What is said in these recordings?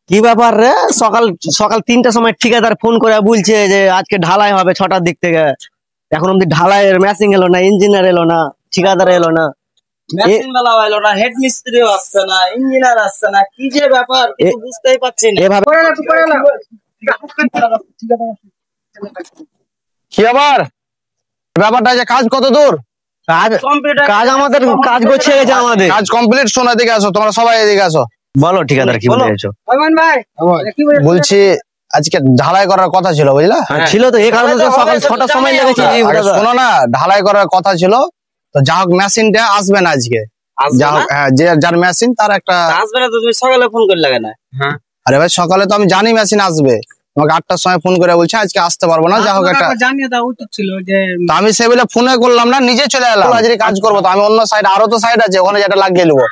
কি ব্যাপার রে? সকাল সকাল 3টার সময় ঠিকাদার ফোন করে বলছে যে আজকে ঢালাই হবে 6টার দিক থেকে। এখন অব্দি ঢালাইয়ের মেশিন এলো না, ইঞ্জিনিয়ার এলো না, ঠিকাদার এলো না, মেশিন वाला এলো না, হেড মিস্ত্রিও আসছে না, ইঞ্জিনিয়ার আসছে না, কি যে ব্যাপার কিছু বুঝতেই পারছি না। এভাবে কি আবার ব্যাপারটা যে কাজ কত দূর? কাজ আমাদের কাজ করছে গেছে আমাদের কাজ কমপ্লিট। শোনো এদিকে আসো, তোমরা সবাই এদিকে আসো। বলো ঠিকাদার কি বলেছো? বলছি আজকে ঢালাই করার কথা ছিল, বুঝলা? ছিল তো, এই কারণে তো সকাল 6টার সময় লেগেছে। আগে শোনো না, ঢালাই করার কথা ছিল তো যা হোক মেশিনটা আসবে না আজকে। যা হোক, হ্যাঁ, যার মেশিন তার একটা আসবে না তো তুমি সকালে ফোন করে লাগে না? হ্যাঁ আরে ভাই, সকালে তো আমি জানি মেশিন আসবে, আমাকে 8টার সময় ফোন করে বলছে আজকে আসতে পারবো না। যা হোক একটা জানিয়ে দেওয়া উচিত ছিল যে তো আমি সেগুলো ফোনে করলাম না, নিজে চলে এলাম। আজকে কাজ করবো তো আমি অন্য সাইড, আরো তো সাইড আছে, ওখানে যেটা লাগিয়ে নেবো।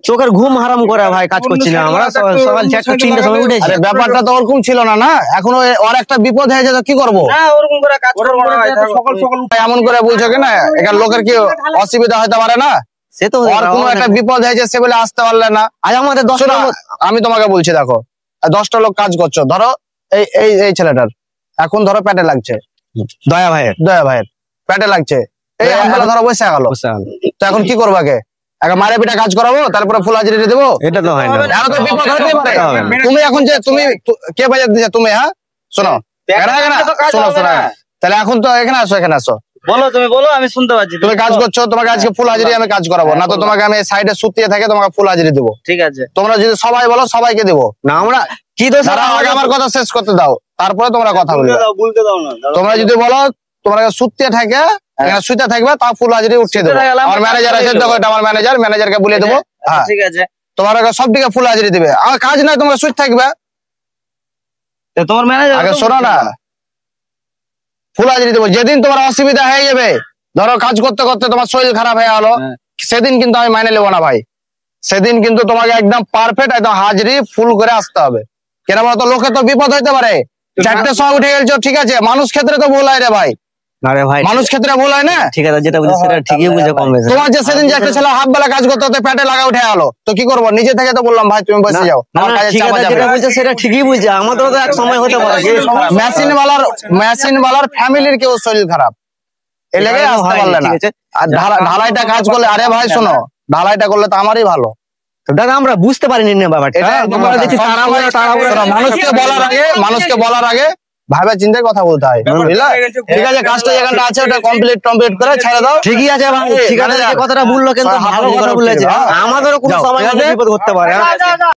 চোখের ঘুম হারাম করে ভাই কাজ করছি না আমরা। সকাল 4টা-3টার সময় উঠেছি। আরে ব্যাপারটা তো ওরকম ছিল না, না এখন ওর একটা বিপদ হয়েছে তো কি করবো? না ওরকম করে কাজ করবো না ভাই, সকাল সকাল এমন করে বলছো কি না, এখানে লোকের কি অসুবিধা হতে পারে না? সে তো ওর কোনো একটা বিপদ হয়েছে, সে বলে আসতে পারলে না। আজ আমাদের 10টা আমি তোমাকে বলছি, দেখো 10টা লোক কাজ করছো, ধরো এই এই এই ছেলেটার এখন ধরো পেটে লাগছে, দয়া ভাইয়ের পেটে লাগছে, এই আমগুলো ধরো বসে গেল, তো এখন কি করবা? কে একটা মারে পিঠা কাজ করাবো, তারপরে ফুল হাজিরি দেবো? এটা তো হয় না। এখন তো বিপদ হতে পারে। তুমি এখন যে তুমি কে বাজার দিচ্ছে তুমি? হ্যাঁ শোনো, শোনো তাহলে এখন তো এখানে আসো, এখানে আসো। বলো, তুমি বলো, আমি শুনতে পাচ্ছি। তুমি কাজ করছো, তোমাকে আজকে ফুল হাজিরি আমি কাজ করাবো, না তো তোমাকে আমি সাইডে সুতিয়ে থাকে তোমাকে ফুল হাজিরি দেবো। ঠিক আছে, তোমরা যদি সবাই বলো সবাইকে দেবো না। আমরা কি দোষ? আগে আমার কথা শেষ করতে দাও, তারপরে তোমরা কথা বলবে। বলতে দাও না। তোমরা যদি বলো তোমরা সুতিয়ে থাকে, এখানে শুইতে থাকবে, তা ফুল হাজিরি উঠিয়ে দেবো। আমার ম্যানেজার আছে, দেখো এটা আমার ম্যানেজারকে বলে দেবো। হ্যাঁ ঠিক আছে, তোমার সব দিকে ফুল হাজিরি দিবে। আমার কাজ নাই, তোমরা শুইতে থাকবে। তোমার ম্যানেজার আগে শোনো না, ফুল হাজিরি দেবো। যেদিন তোমার অসুবিধা হয়ে যাবে, ধরো কাজ করতে করতে তোমার শরীর খারাপ হয়ে গেলো, সেদিন কিন্তু আমি মাইনে নেবো না ভাই। সেদিন কিন্তু তোমাকে একদম পারফেক্ট একদম হাজিরি ফুল করে আসতে হবে। কেন বলতো, লোকে তো বিপদ হইতে পারে। 4টার সময় উঠে গেছো, ঠিক আছে, মানুষ ক্ষেত্রে তো ভুল হয় রে ভাই। আরে ভাই, মানুষ ক্ষেত্রে ভুল হয় না? ঠিক আছে, যেটা বলছে সেটা ঠিকই বুঝে কম বেশি। তোমার যে সেদিন যে একটা ছেলে হাফ বেলা কাজ করতে হতে পেটে লাগা উঠে গেলো, তো কি করবো? নিজে থেকে তো বললাম ভাই তুমি বসে যাও, আমার কাজে চাপ যাবে। যেটা বলছে সেটা ঠিকই বলছে, আমাদেরও তো এক সময় হতে পারে। মেশিন ওয়ালার ফ্যামিলির কেউ শরীর খারাপ, এ লেগে আসতে পারলে না। আর ঢালাইটা কাজ করলে, আরে ভাই শোনো, ঢালাইটা করলে তো আমারই ভালো। দাদা আমরা বুঝতে পারিনি না ব্যাপারটা। মানুষকে বলার আগে ভাবে চিন্তায় কথা বলতে হয়, বুঝলা? ঠিক আছে, কাজটা যেখানটা আছে ওটা কমপ্লিট করে ছেড়ে দাও। ঠিকই আছে ভাই, ঠিক আছে, কথাটা বললো কিন্তু ভালো কথা বলেছে। আমাদেরও কোনো সময় বিপদ করতে পারে।